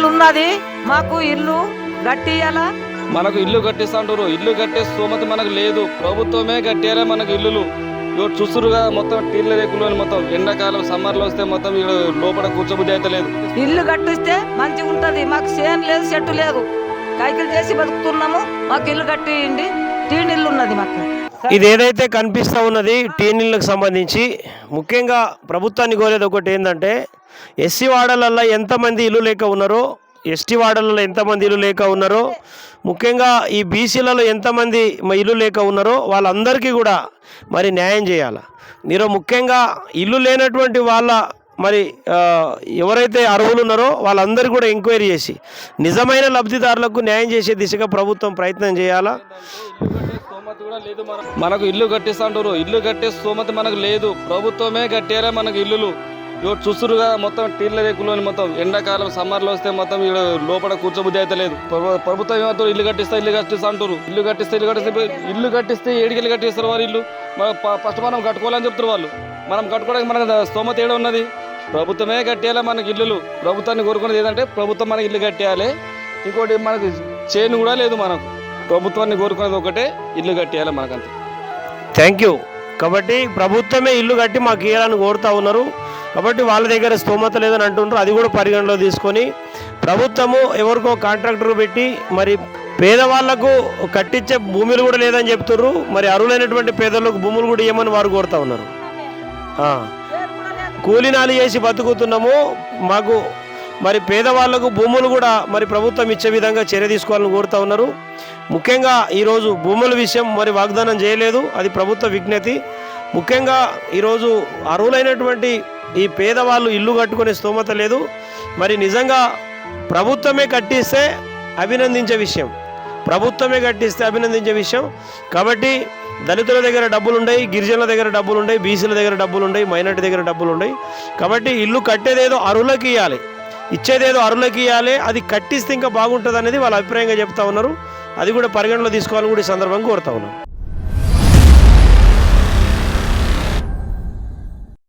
టీనీళ్ళు ఉన్నది, మాకు ఇల్లు గట్టియాలా. మనకు ఇల్లు కట్టిస్తాంటారు, ఇల్లు కట్టే స్తోమత మనకు లేదు. ప్రభుత్వమే కట్టారా మనకు ఇల్లులు. ఇవి చూస్తురుగా మొత్తం టీళ్ళ రేకులు అని మొత్తం ఎండాకాలం సమ్మర్లో వస్తే మొత్తం లోపల కూర్చోబుద్ధి అయితే లేదు. ఇల్లు కట్టిస్తే మంచిగా ఉంటది. మాకు చేను లేదు, చెట్టు లేదు, కైకిలు చేసి బతుకుతున్నాము. మాకు ఇల్లు కట్టిండి, టీనీళ్ళు ఉన్నది మాకు. ఇది ఏదైతే కనిపిస్తూ ఉన్నది టీనీళ్ళకు సంబంధించి ముఖ్యంగా ప్రభుత్వాన్ని కోరేది ఒకటి ఏంటంటే, ఎస్సీ వార్డులలో ఎంతమంది ఇల్లు లేక ఉన్నారో, ఎస్టీ వార్డులలో ఎంతమంది ఇల్లు లేక ఉన్నారో, ముఖ్యంగా ఈ బీసీలలో ఎంతమంది ఇల్లు లేక ఉన్నారో వాళ్ళందరికీ కూడా మరి న్యాయం చేయాలి. మీరు ముఖ్యంగా ఇల్లు లేనటువంటి వాళ్ళ మరి ఎవరైతే అర్హులు ఉన్నారో వాళ్ళందరూ కూడా ఎంక్వైరీ చేసి నిజమైన లబ్ధిదారులకు న్యాయం చేసే దిశగా ప్రభుత్వం ప్రయత్నం చేయాలా. మనకు ఇల్లు కట్టిస్తాంటారు, ఇల్లు కట్టే స్తోమత మనకు లేదు. ప్రభుత్వమే కట్టారా మనకు ఇల్లులు. ఇవి చూస్తురుగా మొత్తం టీళ్ళ రేకులు అని మొత్తం ఎండాకాలం సమ్మర్లో వస్తే మొత్తం లోపల కూర్చోబుద్ధి అయితే లేదు. ప్రభుత్వం ఏమంటారు, ఇల్లు కట్టిస్తా అంటారు. ఇల్లు కట్టిస్తే ఏడికెళ్ళి కట్టిస్తారు వారు ఇల్లు. ఫస్ట్ మనం కట్టుకోవాలని చెప్తారు వాళ్ళు. మనం కట్టుకోవడానికి మనకు స్తోమత ఏడ ఉన్నది. ప్రభుత్వమే కట్టేయాలి మనకి ఇల్లులు. ప్రభుత్వాన్ని కోరుకునేది ఏంటంటే ప్రభుత్వం మనకి ఇల్లు కట్టేయాలి. ఇంకోటి మనకి చేను కూడా లేదు. మనకు ప్రభుత్వాన్ని కోరుకునేది ఒకటే, ఇల్లు కట్టేయాలి మనకంతే. Thank you. కాబట్టి ప్రభుత్వమే ఇల్లు కట్టి మాకు ఇవ్వాలని కోరుతూ ఉన్నారు. కాబట్టి వాళ్ళ దగ్గర స్తోమత లేదని అంటున్నారు. అది కూడా పరిగణలో తీసుకొని ప్రభుత్వము ఎవరికో కాంట్రాక్టర్ పెట్టి మరి పేదవాళ్లకు కట్టించే భూములు కూడా లేదని చెప్తున్నారు. మరి అర్హులైనటువంటి పేదలకు భూములు కూడా ఇవ్వమని వారు కోరుతూ ఉన్నారు. కూలీనాలు చేసి బతుకుతున్నాము, మాకు మరి పేదవాళ్లకు భూములు కూడా మరి ప్రభుత్వం ఇచ్చే విధంగా చర్య తీసుకోవాలని కోరుతూ ఉన్నారు. ముఖ్యంగా ఈరోజు భూముల విషయం మరి వాగ్దానం చేయలేదు, అది ప్రభుత్వ విజ్ఞప్తి. ముఖ్యంగా ఈరోజు అర్హులైనటువంటి ఈ పేదవాళ్ళు ఇల్లు కట్టుకునే స్తోమత లేదు. మరి నిజంగా ప్రభుత్వమే కట్టిస్తే అభినందించే విషయం, కాబట్టి దళితుల దగ్గర డబ్బులు ఉన్నాయి, గిరిజనుల దగ్గర డబ్బులు ఉన్నాయి, బీసీల దగ్గర డబ్బులు ఉన్నాయి, మైనార్టీ దగ్గర డబ్బులు ఉన్నాయి. కాబట్టి ఇల్లు కట్టేదేదో అర్హులకి ఇవ్వాలి, ఇచ్చేదేదో అర్హులకి ఇవ్వాలి. అది కట్టిస్తే ఇంకా బాగుంటుంది అనేది వాళ్ళ అభిప్రాయంగా చెప్తా ఉన్నారు. అది కూడా పరిగణలో తీసుకోవాలని కూడా ఈ సందర్భంగా కోరుతా ఉన్నారు.